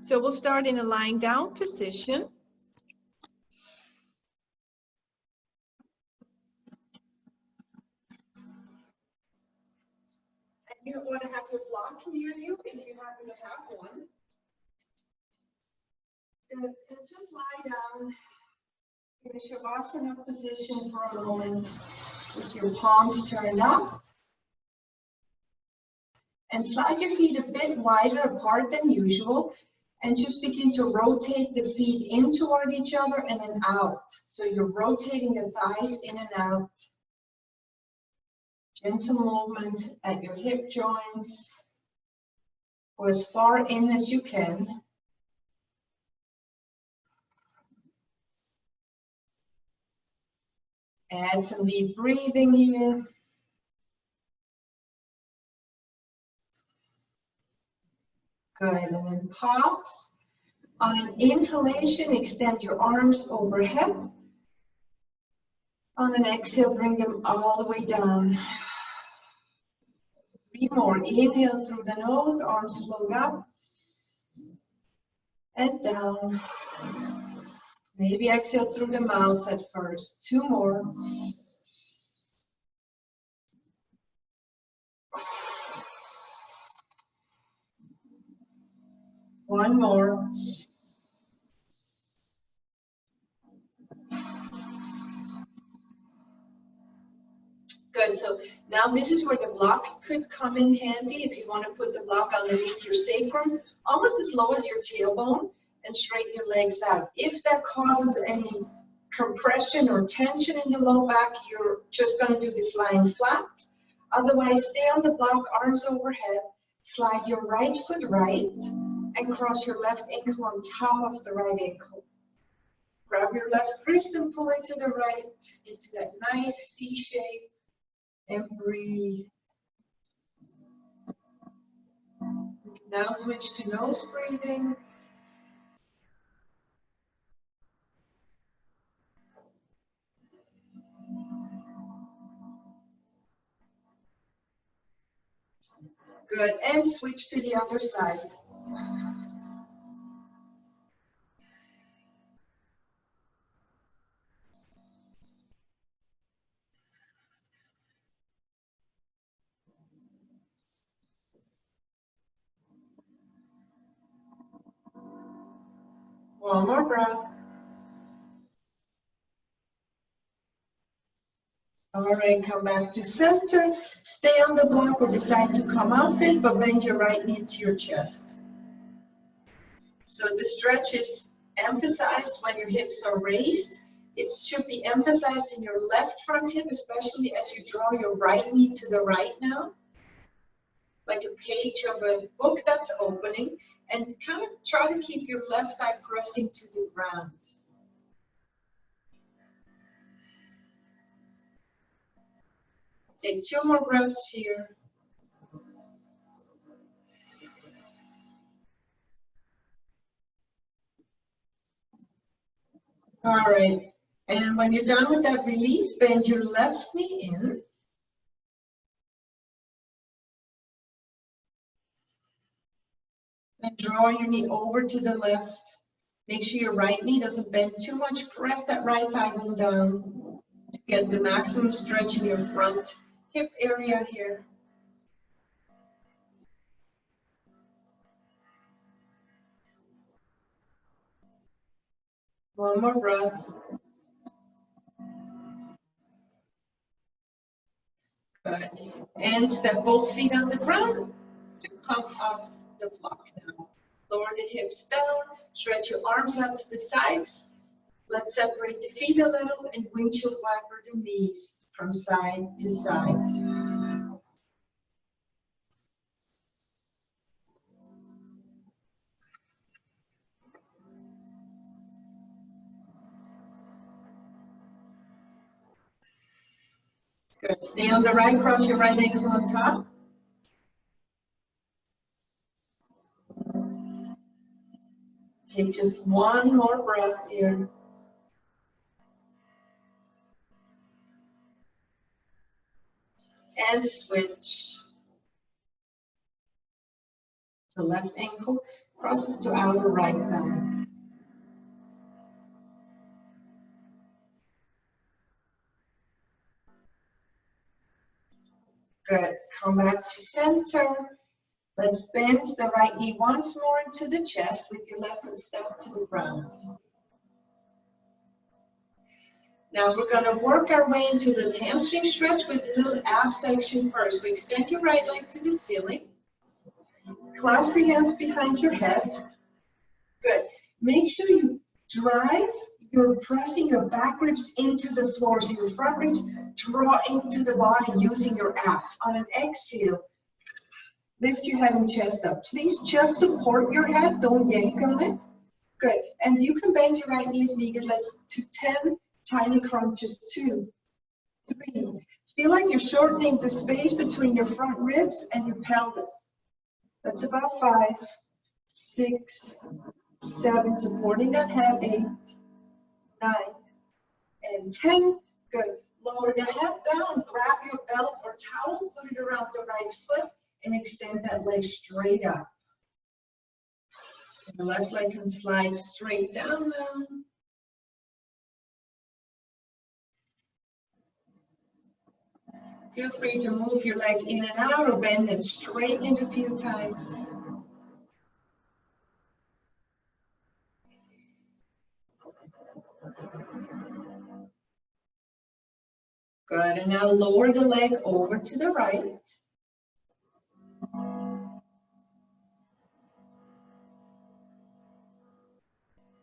So we'll start in a lying down position. And you want to have your block near you if you happen to have one. And just lie down in a Shavasana position for a moment with your palms turned up. And slide your feet a bit wider apart than usual. And just begin to rotate the feet in toward each other and then out. So you're rotating the thighs in and out. Gentle movement at your hip joints. Or as far in as you can. Add some deep breathing here. Good, and then pause. On an inhalation, extend your arms overhead. On an exhale, bring them all the way down. 3 more. Inhale through the nose, arms float up and down. Maybe exhale through the mouth at first. 2 more. One more. Good, so now this is where the block could come in handy if you want to put the block underneath your sacrum, almost as low as your tailbone, and straighten your legs out. If that causes any compression or tension in the low back, you're just going to do this lying flat. Otherwise, stay on the block, arms overhead, slide your right foot right, and cross your left ankle on top of the right ankle. Grab your left wrist and pull it to the right into that nice C shape and breathe. We can now switch to nose breathing. Good, and switch to the other side. One more breath. All right, come back to center. Stay on the block or decide to come off it, but bend your right knee to your chest. So the stretch is emphasized when your hips are raised. It should be emphasized in your left front hip, especially as you draw your right knee to the right now. Like a page of a book that's opening. And kind of try to keep your left thigh pressing to the ground. Take 2 more breaths here. All right, and when you're done with that release, bend your left knee in. And draw your knee over to the left. Make sure your right knee doesn't bend too much. Press that right thigh bone down to get the maximum stretch in your front hip area here. One more breath. Good. And step both feet on the ground to come off the block now. Lower the hips down, stretch your arms out to the sides. Let's separate the feet a little and windshield wiper the knees from side to side. Good. Stay on the right, cross your right ankle on top. Take just one more breath here. And switch to left ankle. Crosses to outer right now. Good. Come back to center. Let's bend the right knee once more into the chest with your left foot step to the ground. Now we're going to work our way into the hamstring stretch with a little ab section first. So extend your right leg to the ceiling. Clasp your hands behind your head. Good. Make sure you drive, you're pressing your back ribs into the floor. So your front ribs draw into the body using your abs. On an exhale, lift your head and chest up. Please just support your head, don't yank on it. Good. And you can bend your right knee as needed. Let's do 10 tiny crunches. 2, 3. Feel like you're shortening the space between your front ribs and your pelvis. That's about 5, 6, 7. Supporting that head. 8, 9, and 10. Good. Lower the head down. Grab your belt or towel. Put it around the right foot and extend that leg straight up. And the left leg can slide straight down now. Feel free to move your leg in and out or bend it straight in a few times. Good, and now lower the leg over to the right.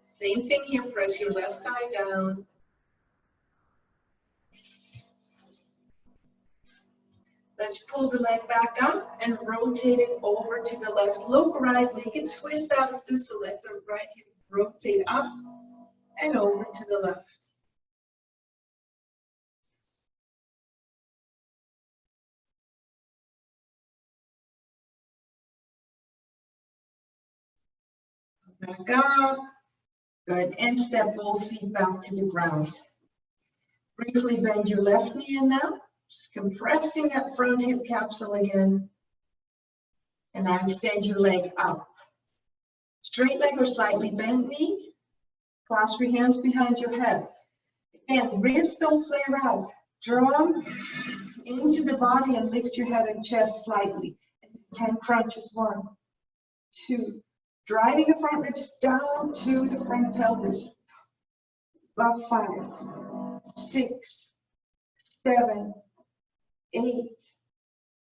Same thing here, press your left thigh down. Let's pull the leg back up and rotate it over to the left. Look right, make it twist out of this, so let the right hip rotate up and over to the left. Back up. Good, and step both feet back to the ground. Briefly bend your left knee in now. Just compressing that front hip capsule again. And now extend your leg up. Straight leg or slightly bent knee. Clasp your hands behind your head. Again, ribs don't flare out. Draw them into the body and lift your head and chest slightly. And do 10 crunches. 1, 2. Driving the front ribs down to the front pelvis. About 5, 6, 7, 8,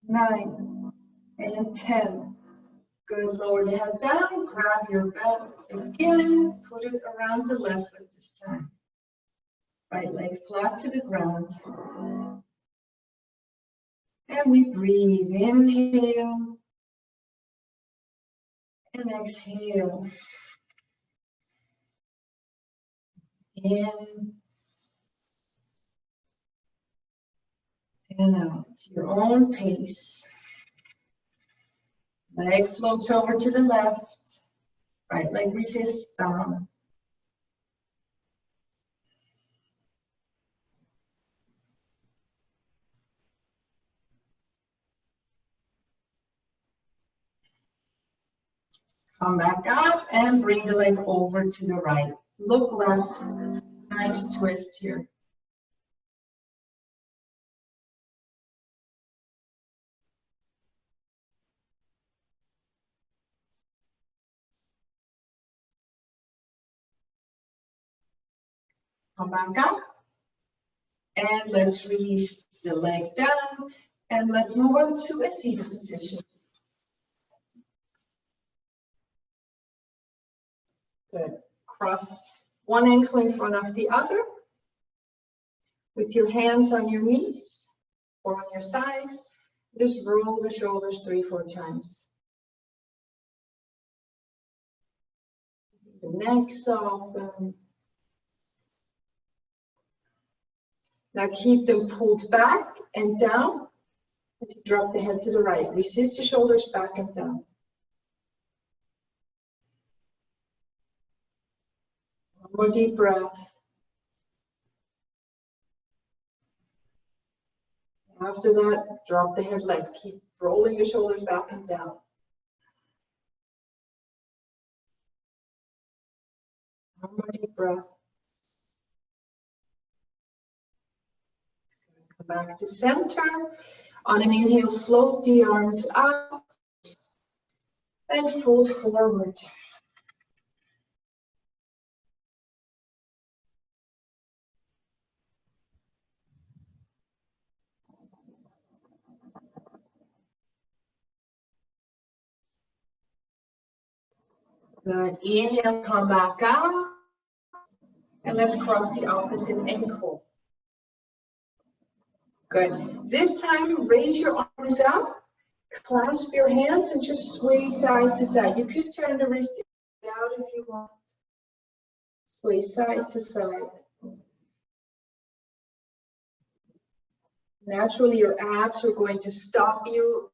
9, and 10. Good. Lower the head down. Grab your belt again. Put it around the left foot this time. Right leg flat to the ground. And we breathe. Inhale. And exhale. In. And out. Your own pace. Leg floats over to the left. Right leg resists down. Come back up and bring the leg over to the right. Look left. Nice twist here. Come back up. And let's release the leg down. And let's move on to a seated position. Good. Cross one ankle in front of the other. With your hands on your knees or on your thighs. Just roll the shoulders 3 or 4 times. The neck soften. Now keep them pulled back and down as you drop the head to the right. Resist the shoulders back and down. One more deep breath. After that, drop the head left. Keep rolling your shoulders back and down. One more deep breath. Come back to center. On an inhale, float the arms up and fold forward. Good. Inhale, come back up. And let's cross the opposite ankle. Good. This time, raise your arms up, clasp your hands, and just sway side to side. You could turn the wrist out if you want. Sway side to side. Naturally, your abs are going to stop you.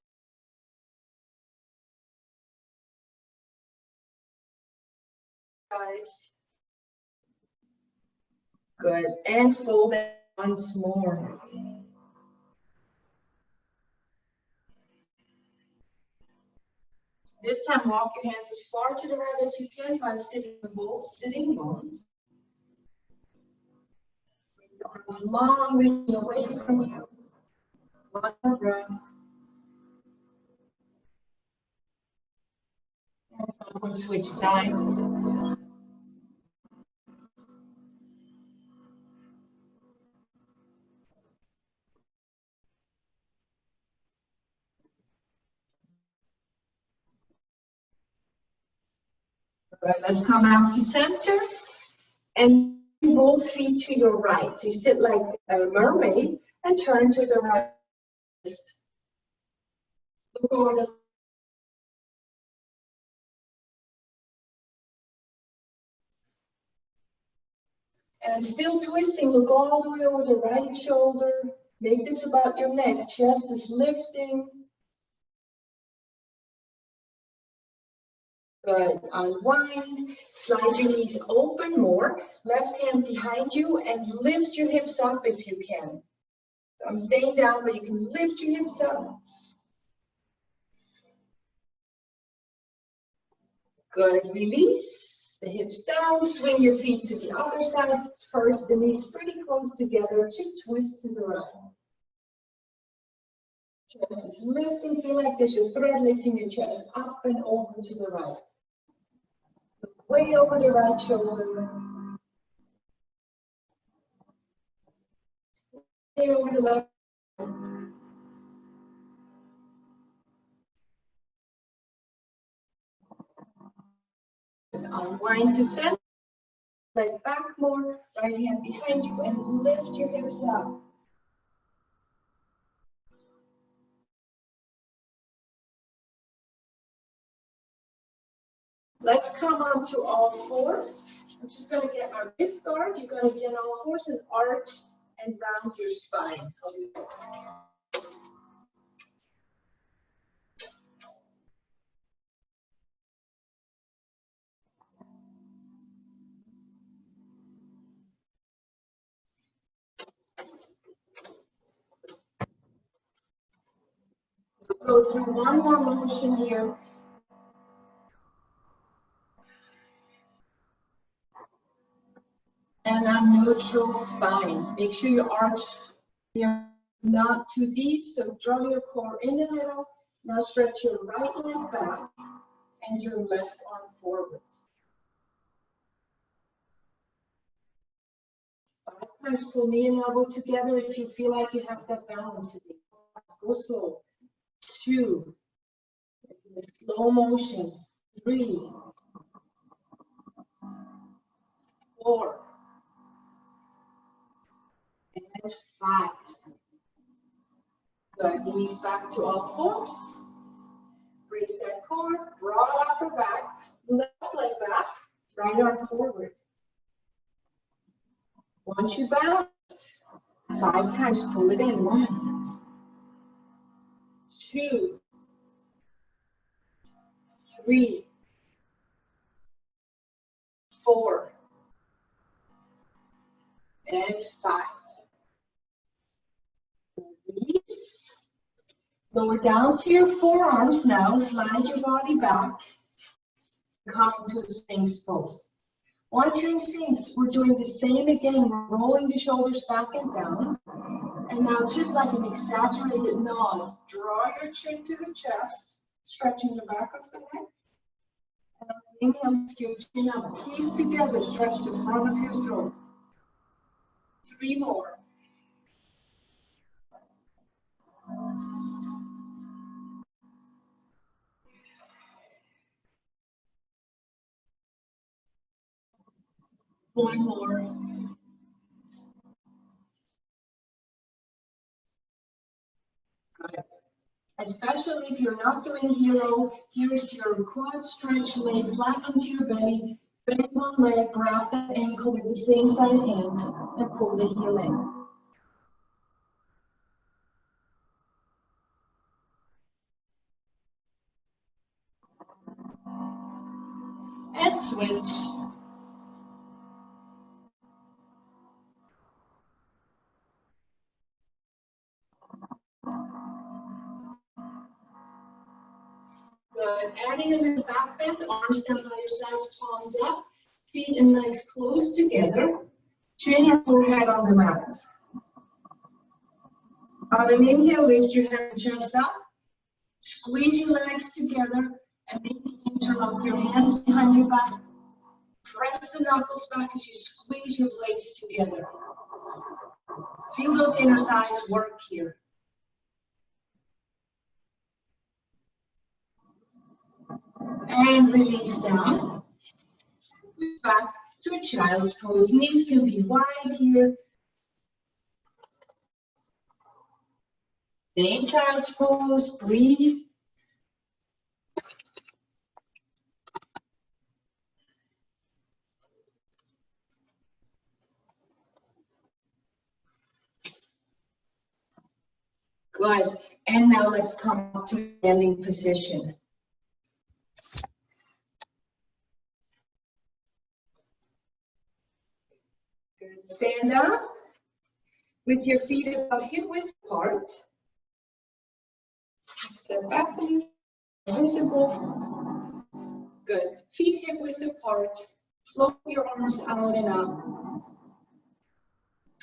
Guys. Good. And fold it once more. This time, walk your hands as far to the right as you can by sitting bones. Bring the arms long, reaching away from you. One more breath. And so I'm going to switch sides. Good. Let's come out to center and both feet to your right. So you sit like a mermaid and turn to the right. Look over the and still twisting, look all the way over the right shoulder. Make this about your neck. Chest is lifting. Good. Unwind. Slide your knees open more. Left hand behind you and lift your hips up if you can. I'm staying down, but you can lift your hips up. Good. Release the hips down. Swing your feet to the other side. First, the knees pretty close together. Twist to the right. Chest is lifting. Feel like there's a thread lifting your chest up and over to the right. Way over the right shoulder. Way over the left. Unwind to center. Leg back more. Right hand behind you and lift your hips up. Let's come onto all fours. I'm just going to get my wrist guard. You're going to be on all fours and arch and round your spine. We'll go through one more motion here. And a neutral spine. Make sure your arch here is not too deep, so draw your core in a little. Now stretch your right leg back and your left arm forward. 5 times pull knee and elbow together if you feel like you have that balance today. Go slow. 2. In slow motion. 3. 4. And 5. Good. Knees back to all fours. Brace that core. Broad upper back. Left leg back. Right arm forward. Once you balance, 5 times pull it in. 1, 2, 3, 4, and 5. Release. Lower down to your forearms now. Slide your body back. Come into a Sphinx pose. Watch your face. We're doing the same again. We're rolling the shoulders back and down. And now just like an exaggerated nod, draw your chin to the chest, stretching the back of the neck. And inhale, lift your chin up, teeth together, stretch the front of your throat. 3 more. One more. Good. Especially if you're not doing hero, here's your quad stretch, lay flat onto your belly, bend one leg, grab that ankle with the same side hand, and pull the heel in. And switch. Good. Adding a little back bend, arms down by your sides, palms up, feet and legs close together, chin and forehead on the mat. On an inhale, lift your head and chest up, squeeze your legs together, and maybe interlock your hands behind your back. Press the knuckles back as you squeeze your blades together. Feel those inner thighs work here. And release down. Back to a child's pose. Knees can be wide here. Stay in child's pose. Breathe. Good. And now let's come up to standing position. Good. Stand up with your feet about hip width apart. Step back, visible. Good. Feet hip width apart. Float your arms out and up.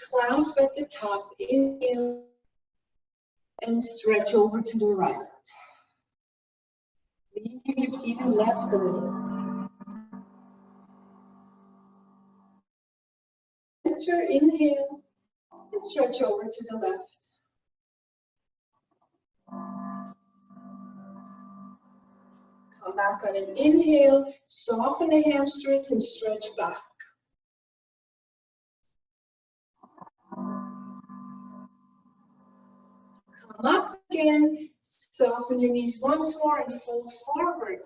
Clasp at the top. Inhale. And stretch over to the right. Lean your hips even left a little. Center, inhale, and stretch over to the left. Come back on an inhale, soften the hamstrings and stretch back. Come up again, soften your knees once more and fold forward.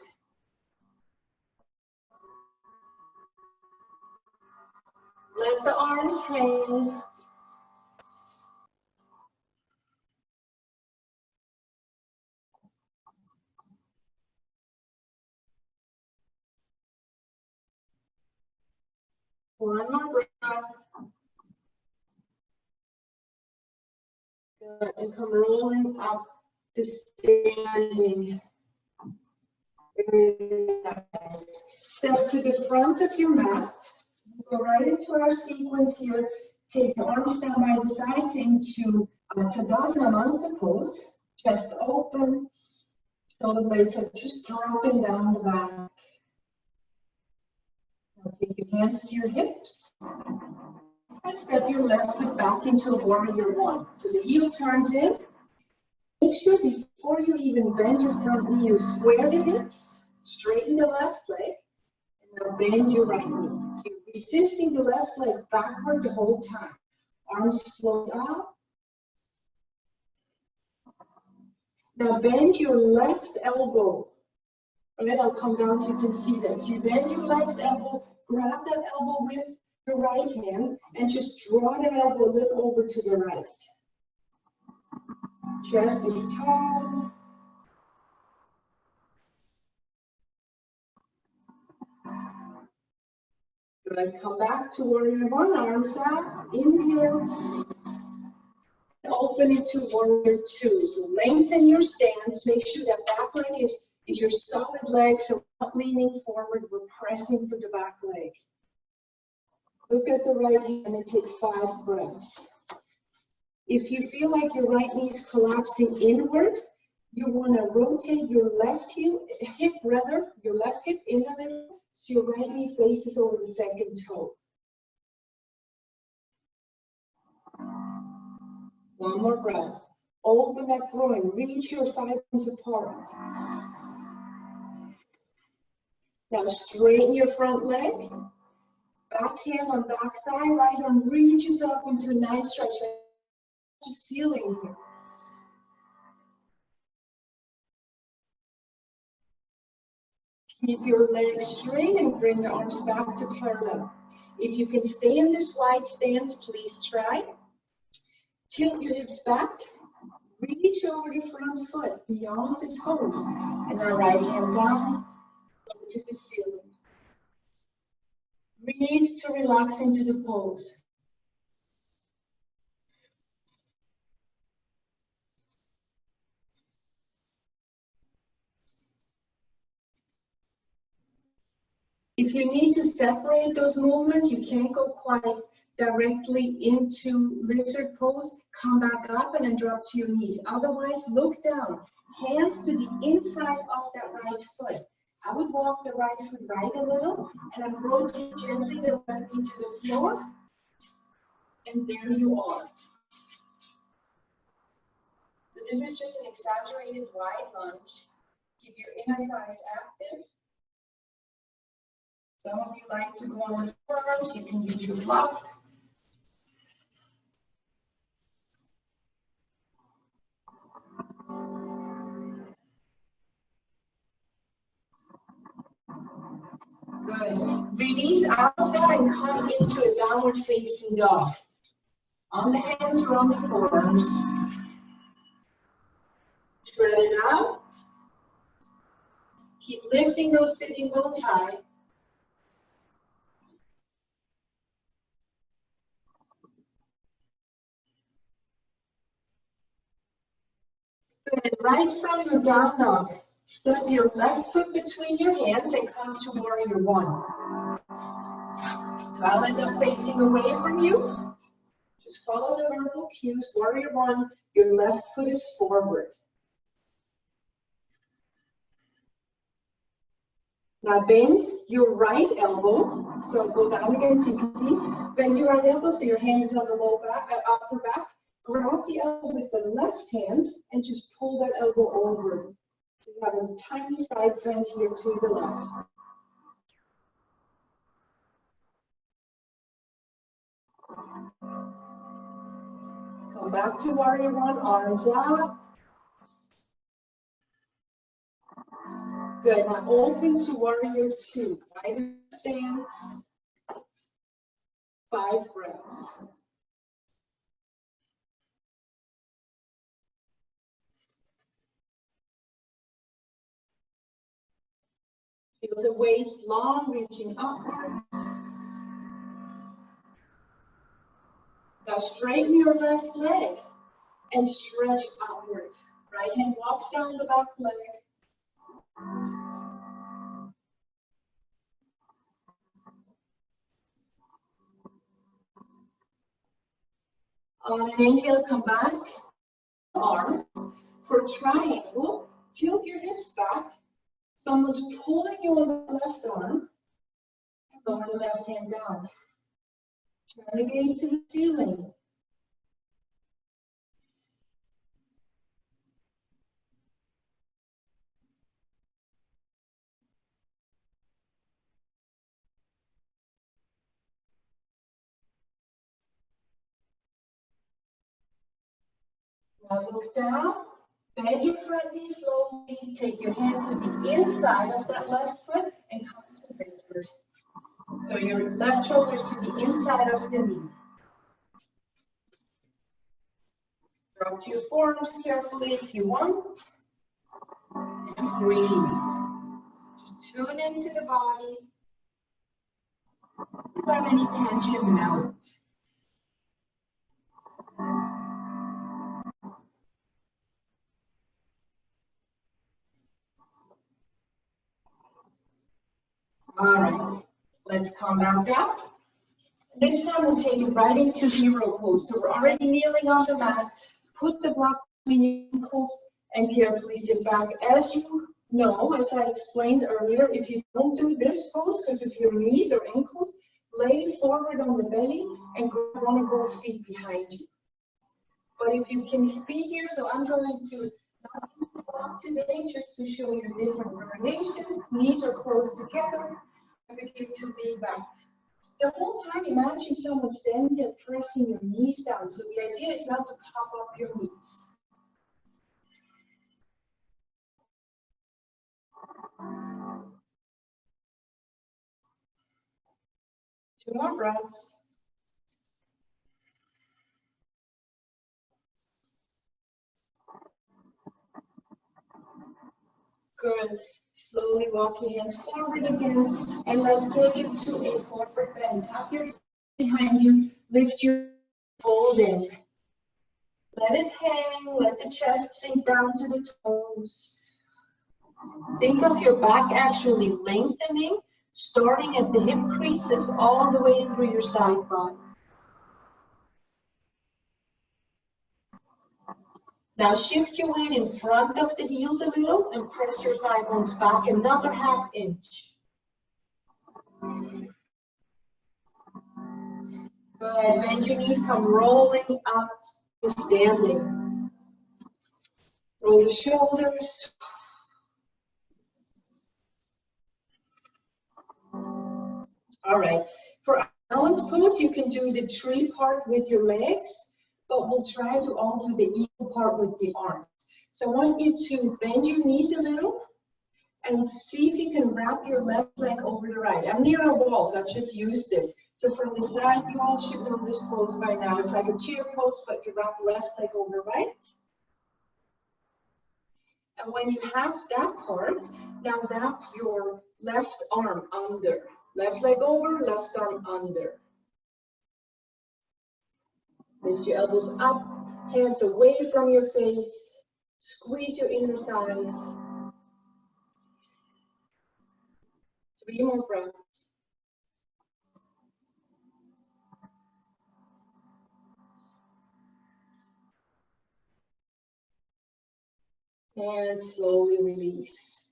Let the arms hang. One more breath. Good. And come rolling up to standing. Very nice. Step to the front of your mat. Go right into our sequence here. Take your arms down by the sides into Tadasana mountain pose. Chest open. Shoulder blades are just dropping down the back. Now take your hands to your hips. And step your left foot back into a warrior one. So the heel turns in. Make sure before you even bend your front knee, you square the hips, straighten the left leg, and now bend your right knee. So you're resisting the left leg backward the whole time. Arms float out. Now bend your left elbow. Alright, I'll come down so you can see that. So you bend your left elbow, grab that elbow with your right hand, and just draw that elbow a little over to the right. Chest is tall. Good. Come back to warrior one, arms out. Inhale. Open into warrior two. So lengthen your stance. Make sure that back leg is your solid leg. So we're not leaning forward. We're pressing through the back leg. Look at the right hand and take 5 breaths. If you feel like your right knee is collapsing inward, you want to rotate your left hip, your left hip in a little, so your right knee faces over the second toe. One more breath. Open that groin, reach your thigh bones apart. Now straighten your front leg. Back hand on back thigh, right arm reaches up into a nice stretch, like the ceiling here. Keep your legs straight and bring your arms back to parallel. If you can stay in this wide stance, please try. Tilt your hips back. Reach over the front foot beyond the toes. And our right hand down, go to the ceiling. Breathe to relax into the pose. If you need to separate those movements, you can't go quite directly into lizard pose, come back up and then drop to your knees. Otherwise, look down, hands to the inside of that right foot. I would walk the right foot right a little and then rotate gently the left knee to the floor. And there you are. So this is just an exaggerated wide lunge. Keep your inner thighs active. Some of you like to go on the forearms, you can use your block. Good. Release out of that and come into a downward facing dog. On the hands or on the forearms. Spread it out. Keep lifting those sitting bones high. Good. Right from your down dog, step your left foot between your hands and come to warrior one. So I'll end up facing away from you. Just follow the verbal cues. Warrior one, your left foot is forward. Now bend your right elbow. So go down again so you can see. Bend your right elbow so your hand is on the low back, upper back. Grab the elbow with the left hand and just pull that elbow over. So you have a tiny side bend here to the left. Come back to warrior one, arms out. Good, now open to warrior two. Wider stance. 5 breaths. Feel the waist long, reaching upward. Now straighten your left leg and stretch outward. Right hand walks down the back leg. On an inhale, come back. Arms. For triangle, tilt your hips back. Someone's pulling you on the left arm. Lower the left hand down. Turn the gaze to the ceiling. Now look down. Bend your front knee slowly. Take your hands to the inside of that left foot and come to lizard. So your left shoulder is to the inside of the knee. Drop to your forearms carefully if you want. And breathe. Just tune into the body. Don't let any tension melt. All right, let's come back up. This time we'll take it right into hero pose. So we're already kneeling on the mat. Put the block between your ankles and carefully sit back. As you know, as I explained earlier, if you don't do this pose because of your knees or ankles, lay forward on the belly and grab one of both feet behind you. But if you can be here, so I'm going to not use the block today just to show you different variation. Knees are close together. I begin to lean back. The whole time, imagine someone standing and pressing your knees down. So the idea is not to pop up your knees. 2 more breaths. Good. Slowly walk your hands forward again. And let's take it to a forward bend. Tap your behind you. Lift your fold in. Let it hang. Let the chest sink down to the toes. Think of your back actually lengthening, starting at the hip creases all the way through your side body. Now shift your weight in front of the heels a little and press your thigh bones back another ½ inch. Good. Bend your knees, come rolling up to standing. Roll the shoulders. All right. For balance pose, you can do the tree part with your legs, but we'll try to all do the equal part with the arms. So I want you to bend your knees a little and see if you can wrap your left leg over the right. I'm near a wall, so I've just used it. So from the side, you all should know this pose by now. It's like a chair pose, but you wrap left leg over right. And when you have that part, now wrap your left arm under. Left leg over, left arm under. Lift your elbows up, hands away from your face. Squeeze your inner thighs. 3 more breaths. And slowly release.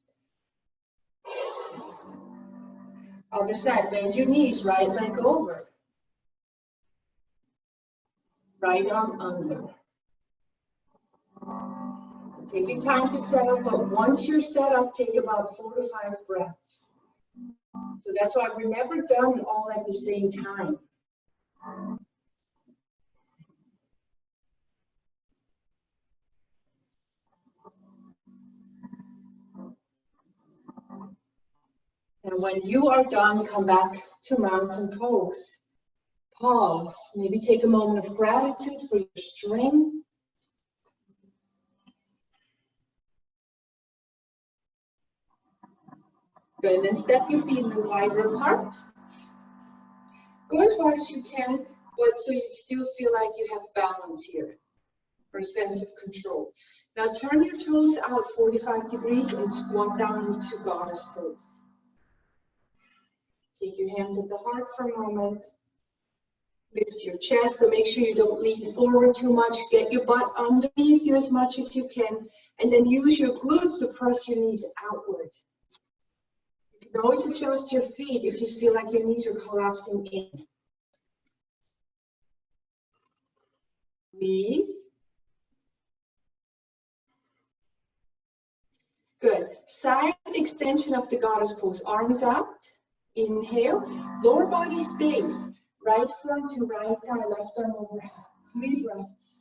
Other side, bend your knees, right leg over. Right arm under. Take your time to settle, but once you're set up, take about 4 to 5 breaths. So that's why we're never done all at the same time. And when you are done, come back to mountain pose. Pause. Maybe take a moment of gratitude for your strength. Good. Then step your feet a little wider apart. Go as far as you can, but so you still feel like you have balance here, or a sense of control. Now turn your toes out 45 degrees and squat down into goddess pose. Take your hands at the heart for a moment. Lift your chest, so make sure you don't lean forward too much. Get your butt underneath you as much as you can, and then use your glutes to press your knees outward. You can always adjust your feet if you feel like your knees are collapsing in. Breathe. Good. Side extension of the goddess pose. Arms out. Inhale. Lower body stays. Right foot to right thigh, left arm overhead. 3 breaths.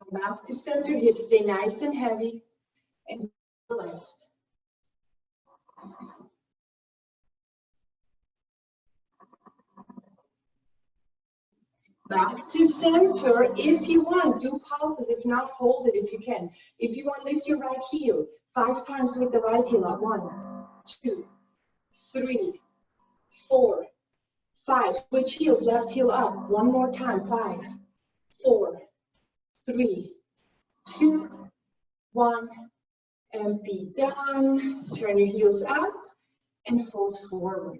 Come back to center. Hips stay nice and heavy. And left. Back to center. If you want, do pulses. If not, hold it if you can. If you want, lift your right heel 5 times with the right heel up. 1, 2, 3, 4, 5. Switch heels. Left heel up. 1 more time. 5, 4, 3, 2, 1. And be done. Turn your heels out and fold forward.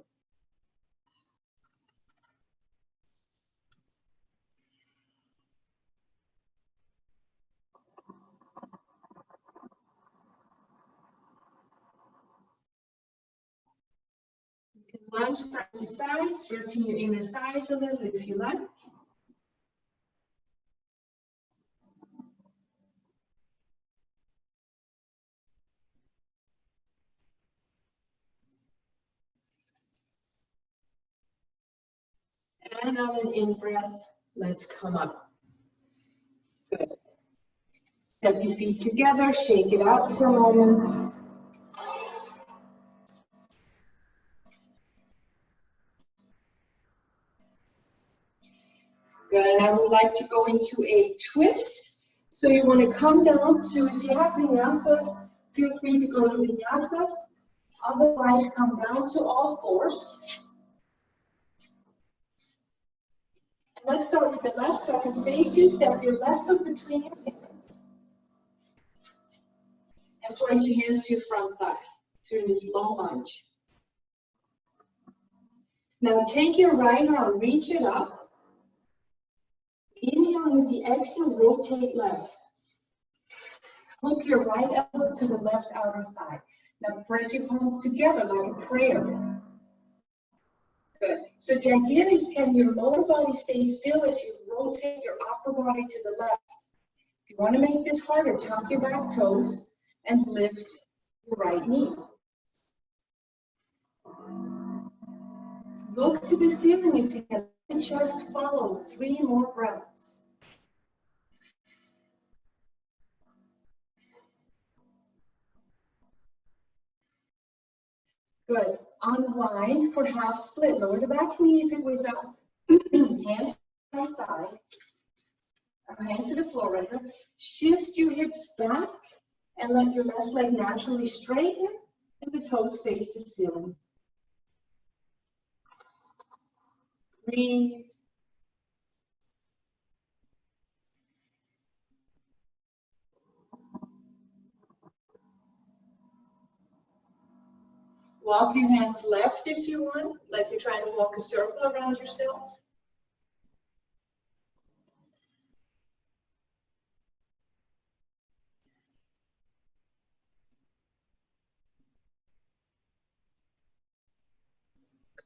You can lunge side to side, stretching your inner thighs a little if you like. And on an in-breath, let's come up. Good. Step your feet together, shake it out for a moment. Good, and I would like to go into a twist. So you want to come down to, if you have vinyasas, feel free to go to vinyasas. Otherwise, come down to all fours. And let's start with the left, so I can face you. Step your left foot between your hands. And place your hands to your front thigh. Turn this low lunge. Now take your right arm, reach it up. Inhale, and with the exhale, rotate left. Hook your right elbow to the left outer thigh. Now press your palms together like a prayer. Good. So the idea is, can your lower body stay still as you rotate your upper body to the left? If you want to make this harder, tuck your back toes and lift your right knee. Look to the ceiling if you can. Let the chest follow. 3 more breaths. Good. Unwind for half split. Lower the back knee if it was up. Hands to the thigh. Hands to the floor right now. Shift your hips back and let your left leg naturally straighten and the toes face the ceiling. Breathe. Walk your hands left if you want, like you're trying to walk a circle around yourself.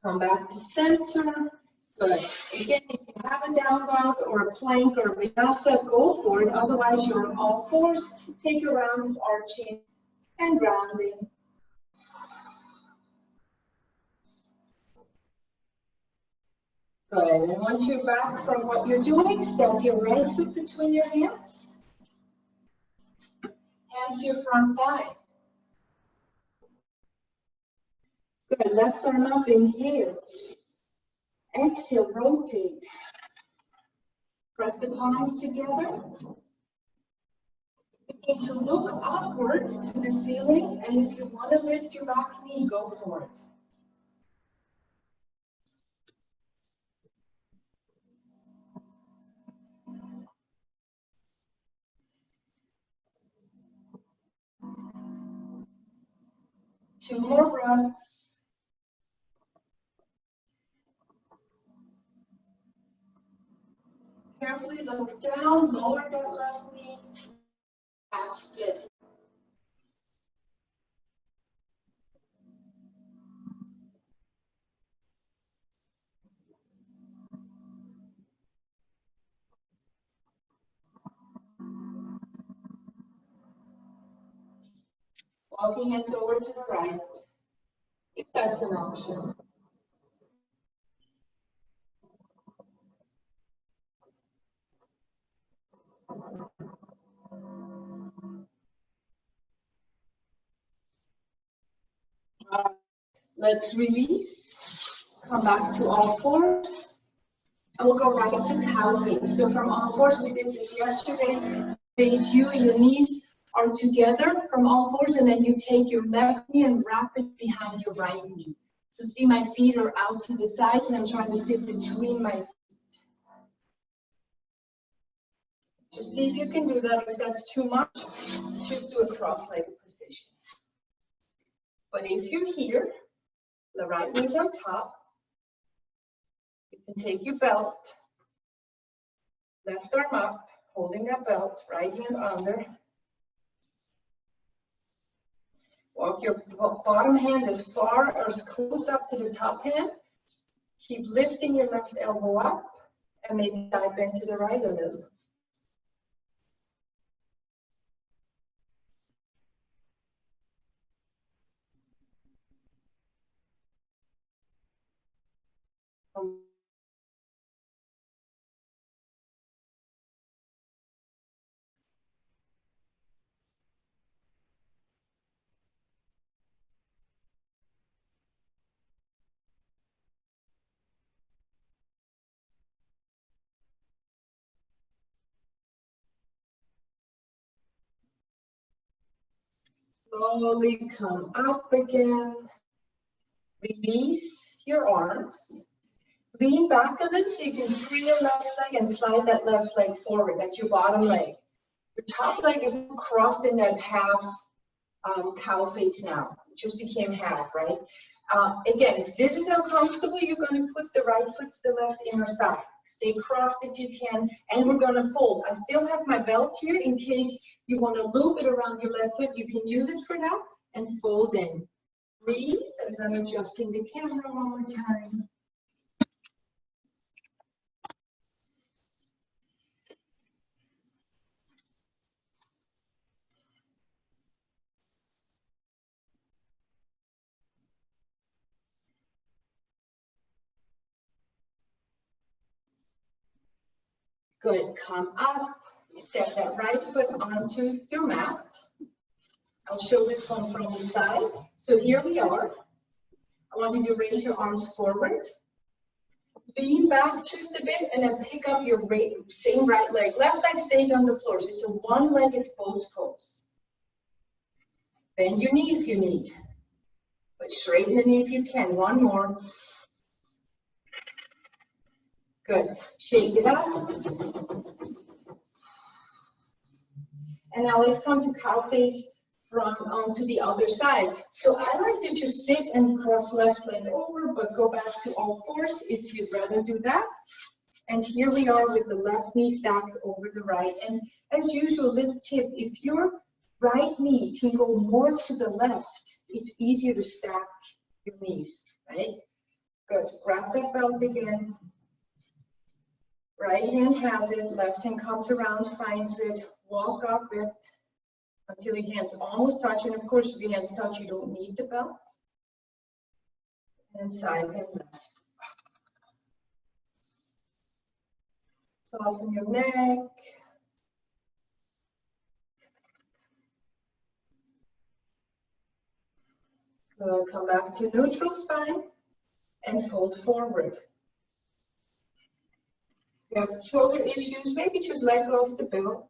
Come back to center. Good. Again, if you have a down dog or a plank or a vinyasa, go for it. Otherwise, you're on all fours. Take a round of arching and grounding. Good. And once you're back from what you're doing, step your right foot between your hands. Hands to your front thigh. Good. Left arm up, inhale. Exhale, rotate. Press the palms together. Begin to look upwards to the ceiling, and if you want to lift your back knee, go for it. Two more breaths. Carefully look down, lower that left knee, half split. Walking hands over to the right, if that's an option. Let's release, come back to all fours, and we'll go right to cow face. So from all fours, we did this yesterday. Face you and your knees are together from all fours, and then you take your left knee and wrap it behind your right knee. So see, my feet are out to the sides, and I'm trying to sit between my feet. Just see if you can do that. If that's too much, just do a cross-legged position. But if you're here, the right knee's on top. You can take your belt, left arm up, holding that belt, right hand under. Walk your bottom hand as far or as close up to the top hand. Keep lifting your left elbow up and maybe dive bend to the right a little. Slowly come up again. Release your arms. Lean back a little so you can free your left leg and slide that left leg forward. That's your bottom leg. Your top leg is crossed in that half cow face now. It just became half, right? Again, if this is not comfortable, you're going to put the right foot to the left inner thigh. Stay crossed if you can, and we're going to fold. I still have my belt here in case you want to loop it around your left foot. You can use it for that and fold in. Breathe as I'm adjusting the camera one more time. Good, come up, step that right foot onto your mat. I'll show this one from the side. So here we are. I want you to raise your arms forward. Lean back just a bit and then pick up your same right leg. Left leg stays on the floor, so it's a one-legged boat pose. Bend your knee if you need, but straighten the knee if you can. One more. Good. Shake it up. And now let's come to cow face from onto the other side. So I like to just sit and cross left leg over, but go back to all fours if you'd rather do that. And here we are with the left knee stacked over the right. And as usual, little tip, if your right knee can go more to the left, it's easier to stack your knees, right? Good. Grab that belt again. Right hand has it, left hand comes around, finds it, walk up it until your hands almost touch. And of course, if your hands touch, you don't need the belt. And side and left. Soften your neck. Good. Come back to neutral spine and fold forward. If you have shoulder issues, maybe just let go of the belt.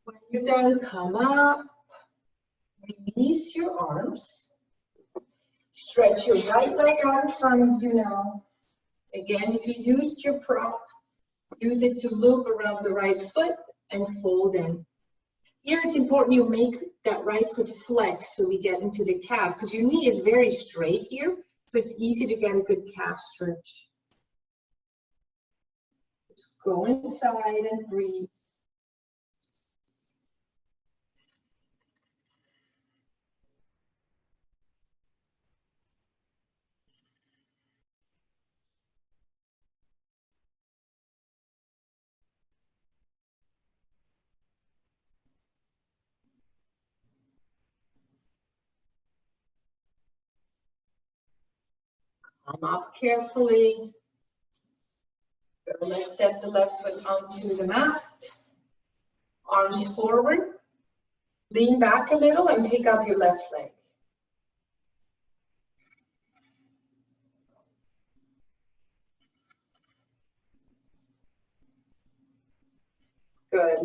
When you're done, come up, release your arms, stretch your right leg out in front of you now. Again, if you used your prop, use it to loop around the right foot and fold in. Here it's important you make that right foot flex so we get into the calf, because your knee is very straight here, so it's easy to get a good calf stretch. Just go inside and breathe. Come up carefully. Let's step the left foot onto the mat. Arms forward. Lean back a little and pick up your left leg.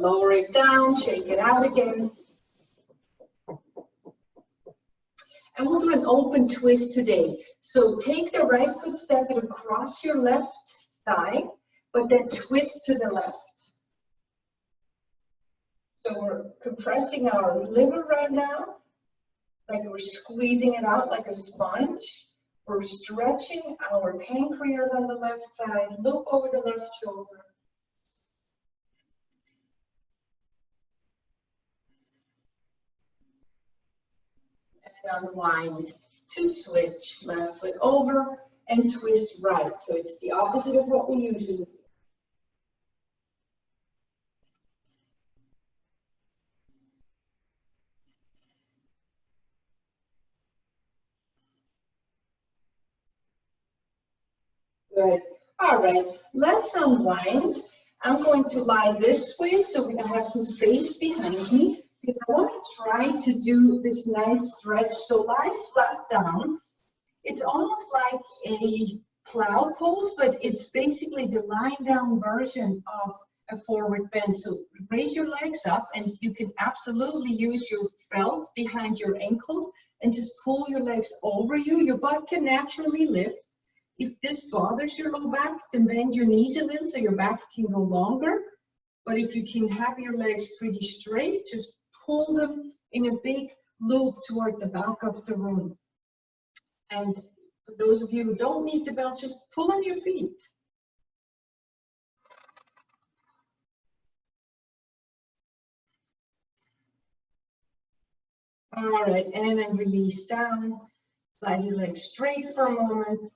Lower it down, shake it out again. And we'll do an open twist today. So take the right foot, step it across your left thigh, but then twist to the left. So we're compressing our liver right now, like we're squeezing it out like a sponge. We're stretching our pancreas on the left side. Look over the left shoulder. And unwind to switch left foot over and twist right. So it's the opposite of what we usually do. Good. All right, let's unwind. I'm going to lie this way so we can have some space behind me, because I want to try to do this nice stretch. So lie flat down. It's almost like a plow pose, but it's basically the lying down version of a forward bend. So raise your legs up, and you can absolutely use your belt behind your ankles and just pull your legs over you. Your butt can naturally lift. If this bothers your low back, then bend your knees a little so your back can go longer. But if you can have your legs pretty straight, just pull them in a big loop toward the back of the room. And for those of you who don't need the belt, just pull on your feet. All right, and then release down. Slide your legs straight for a moment.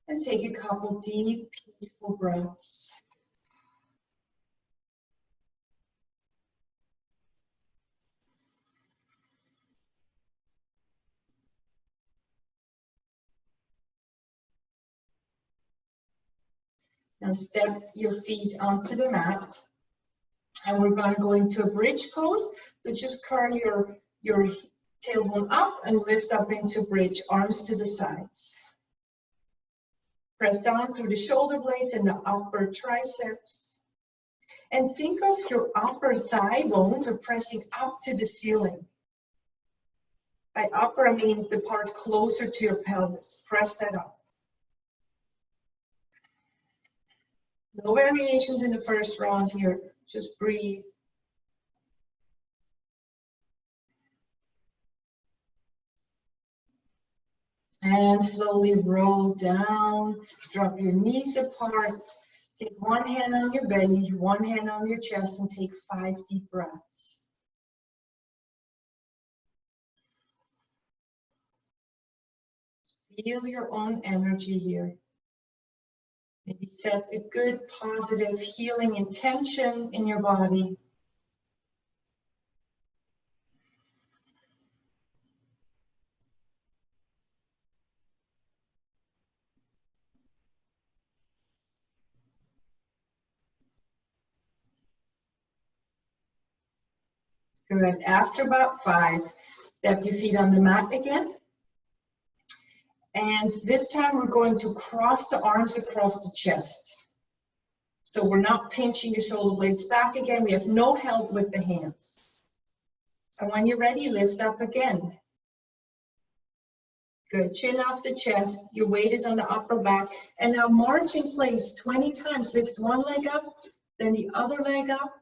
And take a couple deep, peaceful breaths. Now step your feet onto the mat. And we're going to go into a bridge pose. So just curl your tailbone up and lift up into bridge, arms to the sides. Press down through the shoulder blades and the upper triceps. And think of your upper thigh bones are pressing up to the ceiling. By upper, I mean the part closer to your pelvis. Press that up. No variations in the first round here. Just breathe. And slowly roll down, drop your knees apart. Take one hand on your belly, one hand on your chest, and take 5 deep breaths. Feel your own energy here. Maybe set a good, positive, healing intention in your body. Good. After about 5, step your feet on the mat again. And this time we're going to cross the arms across the chest. So we're not pinching your shoulder blades back again. We have no help with the hands. And when you're ready, lift up again. Good. Chin off the chest. Your weight is on the upper back. And now march in place 20 times. Lift one leg up, then the other leg up.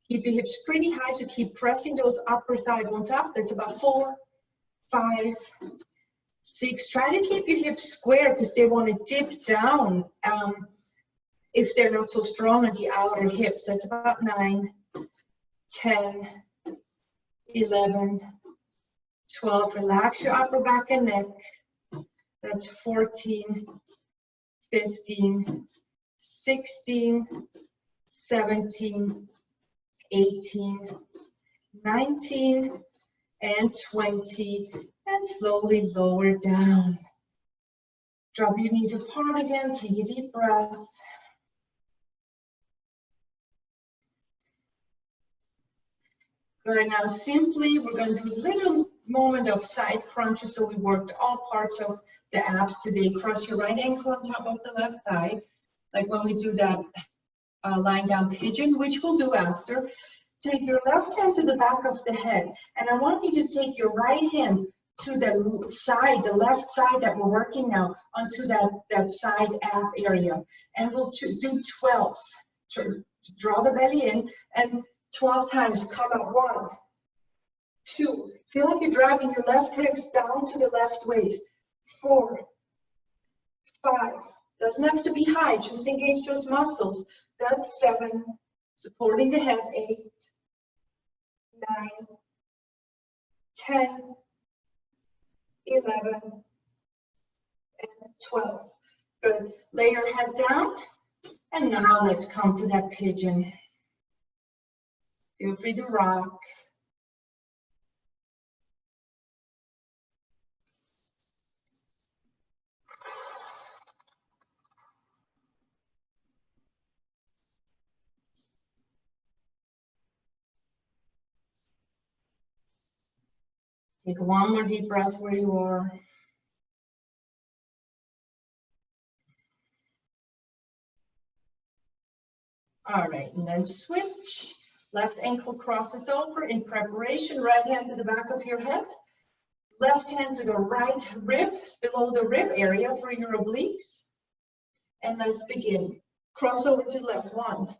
Keep your hips pretty high, so keep pressing those upper thigh bones up. That's about 4, 5, 6. Try to keep your hips square because they want to dip down if they're not so strong on the outer hips. That's about 9, 10, 11, 12. Relax your upper back and neck. That's 14, 15, 16, 17, 18, 19, and 20, and slowly lower down. Drop your knees apart again, take a deep breath. Good, now simply we're going to do a little moment of side crunches, so we worked all parts of the abs today. Cross your right ankle on top of the left thigh, like when we do that lying down pigeon, which we'll do after. Take your left hand to the back of the head, and I want you to take your right hand to the side, the left side that we're working now, onto that side ab area. And we'll do 12. Draw the belly in, and 12 times come out. 1, 2. Feel like you're driving your left ribs down to the left waist. 4, 5. Doesn't have to be high, just engage those muscles. That's 7. Supporting the head. 8, 9, 10, 11, and 12. Good. Lay your head down. And now let's come to that pigeon. Feel free to rock. Take one more deep breath where you are. All right, and then switch. Left ankle crosses over in preparation. Right hand to the back of your head. Left hand to the right rib, below the rib area for your obliques. And let's begin. Cross over to the left. 1,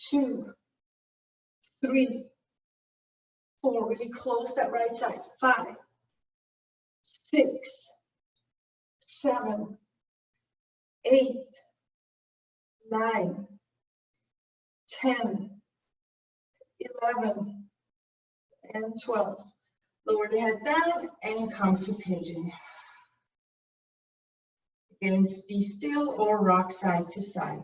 2, 3, 4. Really close that right side. 5, 6, 7, 8, 9, 10, 11, and 12. Lower the head down and come to pigeon. Again, be still or rock side to side.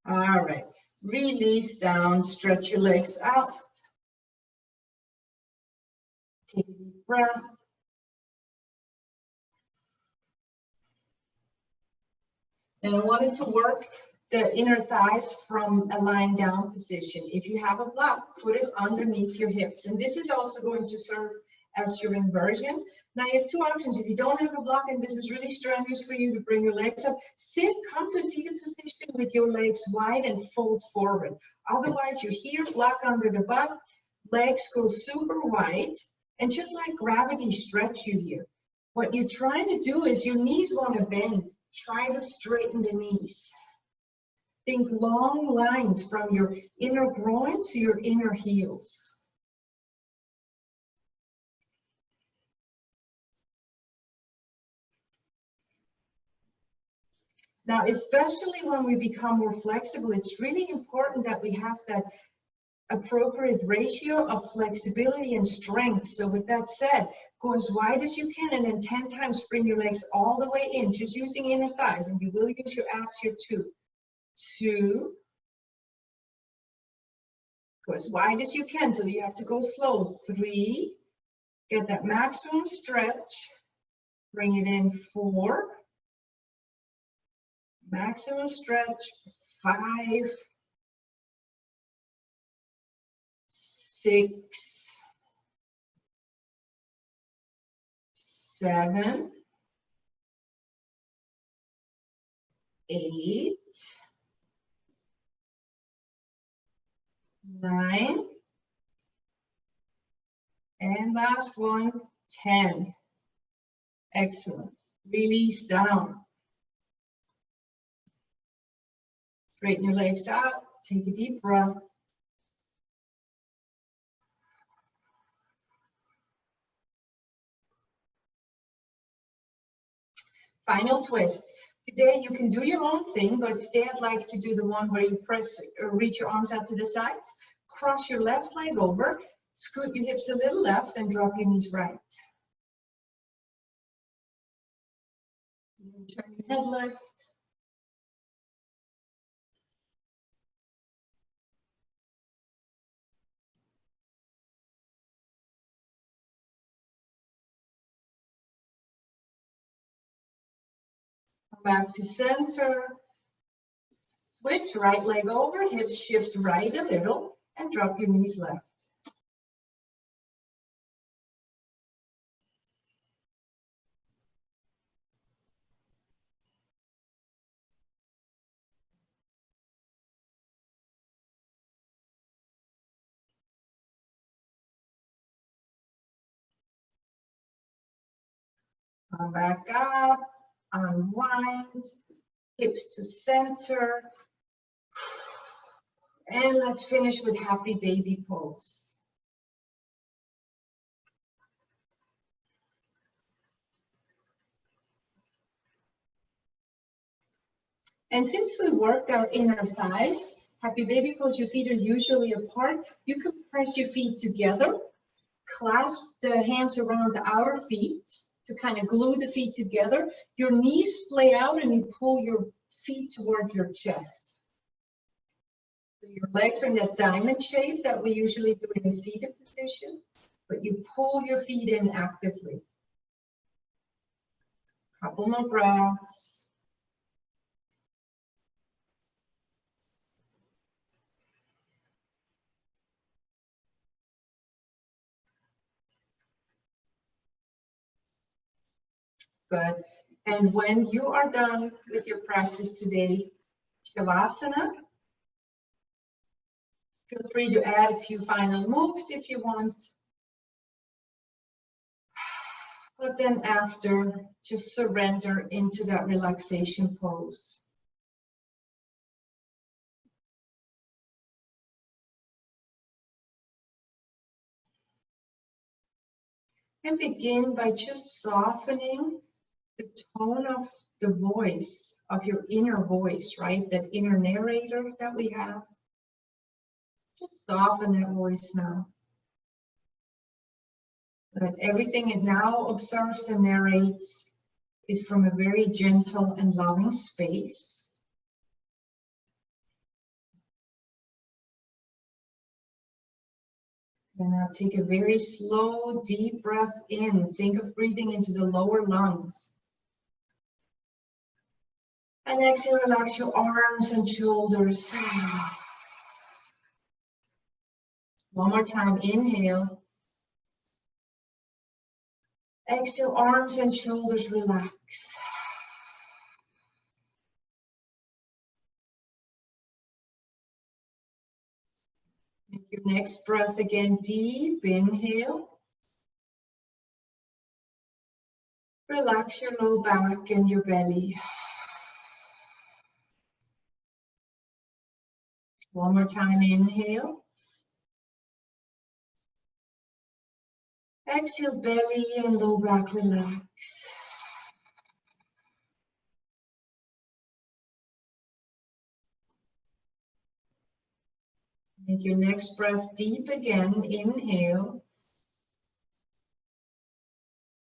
All right, release down, stretch your legs out. Take a deep breath. And I wanted to work the inner thighs from a lying down position. If you have a block, put it underneath your hips. And this is also going to serve as your inversion. Now you have two options. If you don't have a block and this is really strenuous for you to bring your legs up, sit, come to a seated position with your legs wide and fold forward. Otherwise, you're here, block under the butt, legs go super wide, and just like gravity stretch you here. What you're trying to do is your knees want to bend. Try to straighten the knees. Think long lines from your inner groin to your inner heels. Now, especially when we become more flexible, it's really important that we have that appropriate ratio of flexibility and strength. So with that said, go as wide as you can and then 10 times bring your legs all the way in, just using inner thighs, and you will use your abs here too. 2, go as wide as you can, so you have to go slow. 3, get that maximum stretch, bring it in. 4, maximum stretch. 5, 6, 7, 8, 9, and last one, 10. Excellent. Release down. Straighten your legs out. Take a deep breath. Final twist. Today you can do your own thing, but today I'd like to do the one where you press or reach your arms out to the sides, cross your left leg over, scoot your hips a little left, and drop your knees right. Turn your head left. Back to center. Switch, right leg over, hips shift right a little, and drop your knees left. Come back up, unwind, hips to center. And let's finish with happy baby pose. And since we worked our inner thighs, happy baby pose, your feet are usually apart. You can press your feet together, clasp the hands around the outer feet to kind of glue the feet together. Your knees splay out and you pull your feet toward your chest. So your legs are in that diamond shape that we usually do in a seated position, but you pull your feet in actively. Couple more breaths. Good. And when you are done with your practice today, Shavasana, feel free to add a few final moves if you want. But then after, just surrender into that relaxation pose. And begin by just softening the tone of the voice, of your inner voice, right? That inner narrator that we have. Just soften that voice now. That everything it now observes and narrates is from a very gentle and loving space. And now take a very slow, deep breath in. Think of breathing into the lower lungs. And exhale, relax your arms and shoulders. One more time, inhale. Exhale, arms and shoulders relax. Make your next breath again deep, inhale. Relax your low back and your belly. One more time, inhale. Exhale, belly and low back relax. Make your next breath deep again, inhale.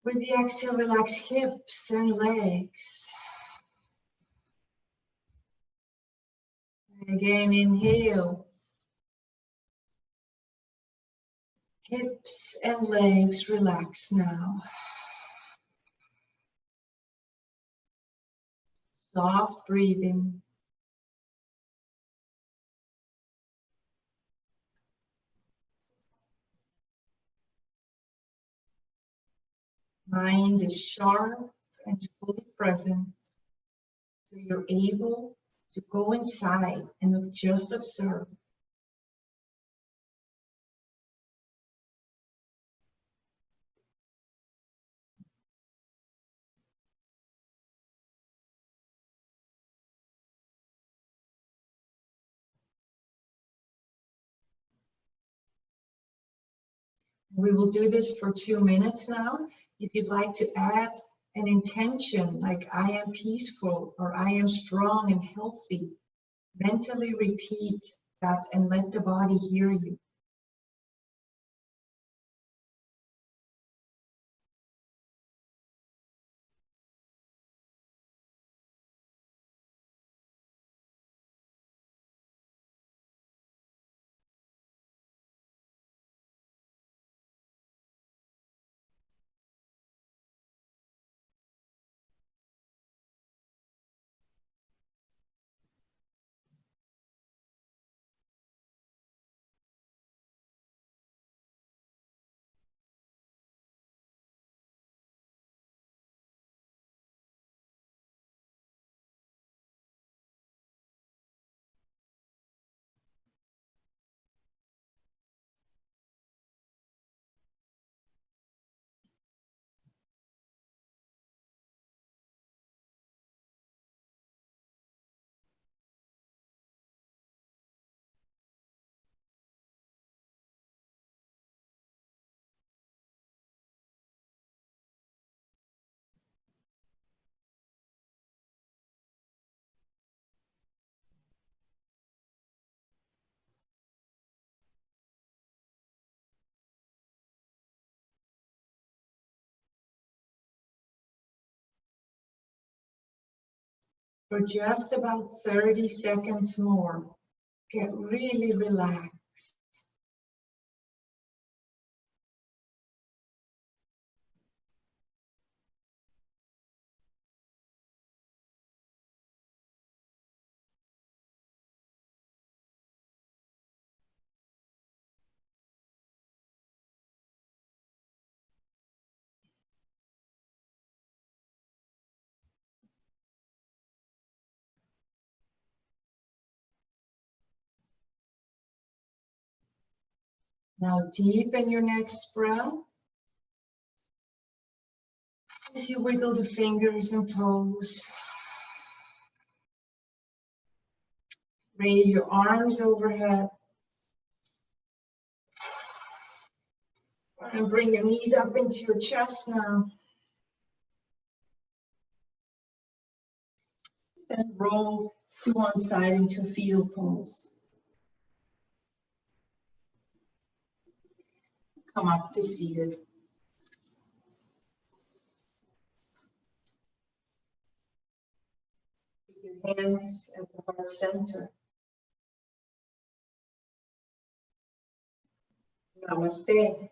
With the exhale, relax hips and legs. And again, inhale. Hips and legs relax now. Soft breathing. Mind is sharp and fully present. So you're able to go inside and just observe. We will do this for 2 minutes now. If you'd like to add an intention like I am peaceful or I am strong and healthy, mentally repeat that and let the body hear you. for just about 30 seconds more. Get really relaxed. Now deepen your next breath. As you wiggle the fingers and toes. Raise your arms overhead. And bring your knees up into your chest now. Then roll to one side into fetal pose. Come up to seated. Your hands at the heart center. Namaste.